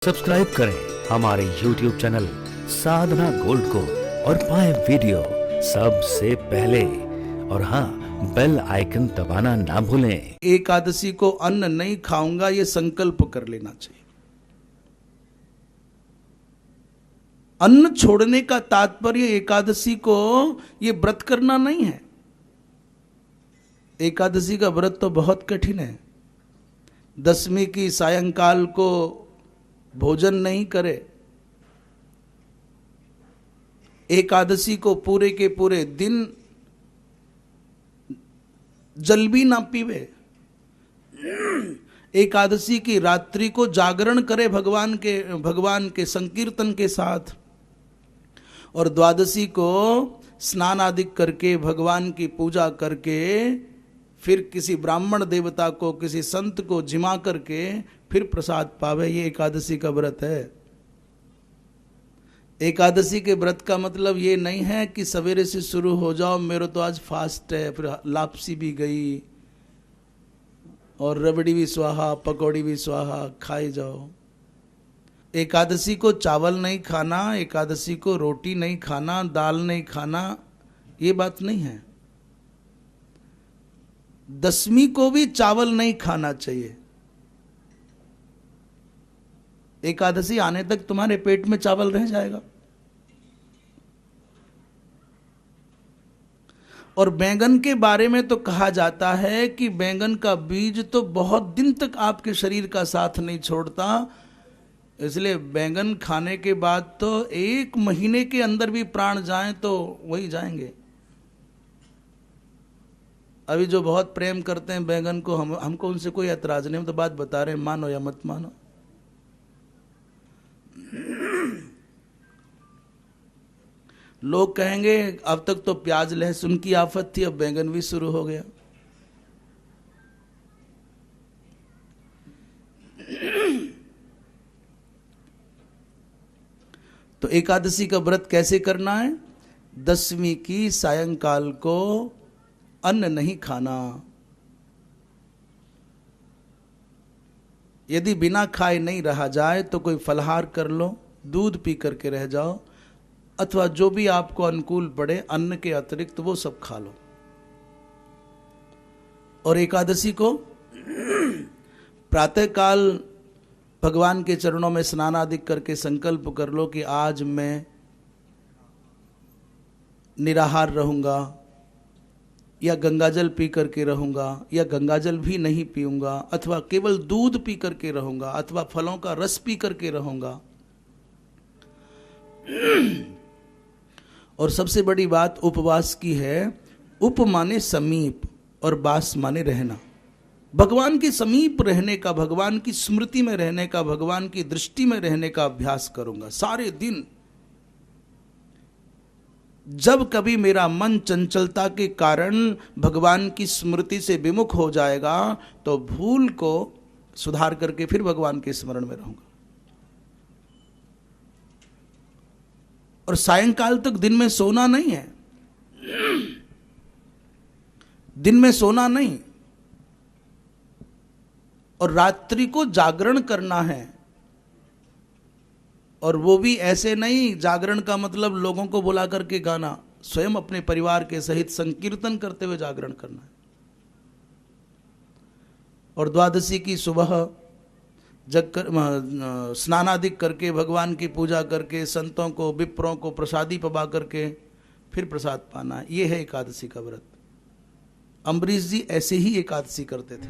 Subscribe करें हमारे YouTube channel साधना gold को और पाएं वीडियो सबसे पहले। और हाँ, बेल आइकन दबाना ना भूलें। एकादशी को अन्न नहीं खाऊंगा ये संकल्प कर लेना चाहिए। अन्न छोड़ने का तात्पर्य एकादशी को ये व्रत करना नहीं है। एकादशी का व्रत तो बहुत कठिन है। दशमी की सायंकाल को भोजन नहीं करे, एकादशी को पूरे के पूरे दिन जल भी ना पीवे, एकादशी की रात्रि को जागरण करे भगवान के संकीर्तन के साथ, और द्वादशी को स्नान आदि करके भगवान की पूजा करके फिर किसी ब्राह्मण देवता को, किसी संत को जिमा करके फिर प्रसाद पावे। ये एकादशी का व्रत है। एकादशी के व्रत का मतलब ये नहीं है कि सवेरे से शुरू हो जाओ, मेरे तो आज फास्ट है, फिर लापसी भी गई और रबड़ी भी स्वाहा, पकौड़ी भी स्वाहा, खाई जाओ। एकादशी को चावल नहीं खाना, एकादशी को रोटी नहीं खाना, दाल नहीं खाना, ये बात नहीं है। दशमी को भी चावल नहीं खाना चाहिए। एकादशी आने तक तुम्हारे पेट में चावल रह जाएगा। और बैंगन के बारे में तो कहा जाता है कि बैंगन का बीज तो बहुत दिन तक आपके शरीर का साथ नहीं छोड़ता, इसलिए बैंगन खाने के बाद तो 1 महीने के अंदर भी प्राण जाएं तो वही जाएंगे। अभी जो बहुत प्रेम करते हैं बैंगन को, हमको उनसे कोई ऐतराज नहीं, हम तो बात बता रहे हैं, मानो या मत मानो। लोग कहेंगे अब तक तो प्याज लहसुन की आफत थी, अब बैंगन भी शुरू हो गया। तो एकादशी का व्रत कैसे करना है? दशमी की सायंकाल को अन्न नहीं खाना। यदि बिना खाए नहीं रहा जाए तो कोई फलहार कर लो, दूध पी करके रह जाओ, अथवा जो भी आपको अनुकूल पड़े अन्न के अतिरिक्त वो सब खा लो। और एकादशी को प्रातःकाल भगवान के चरणों में स्नान आदि करके संकल्प कर लो कि आज मैं निराहार रहूंगा, या गंगाजल पी करके रहूंगा, या गंगाजल भी नहीं पीऊंगा, अथवा केवल दूध पी करके रहूंगा, अथवा फलों का रस पी करके रहूंगा। और सबसे बड़ी बात उपवास की है। उप माने समीप और वास माने रहना। भगवान के समीप रहने का, भगवान की स्मृति में रहने का, भगवान की दृष्टि में रहने का अभ्यास करूंगा सारे दिन। जब कभी मेरा मन चंचलता के कारण भगवान की स्मृति से विमुख हो जाएगा तो भूल को सुधार करके फिर भगवान के स्मरण में रहूंगा। और सायंकाल तक दिन में सोना नहीं है, दिन में सोना नहीं, और रात्रि को जागरण करना है। और वो भी ऐसे नहीं, जागरण का मतलब लोगों को बुला करके गाना, स्वयं अपने परिवार के सहित संकीर्तन करते हुए जागरण करना है। और द्वादशी की सुबह स्नानादि करके भगवान की पूजा करके संतों को, विप्रों को प्रसादी पवा करके फिर प्रसाद पाना। ये है एकादशी का व्रत। अम्बरीश जी ऐसे ही एकादशी करते थे।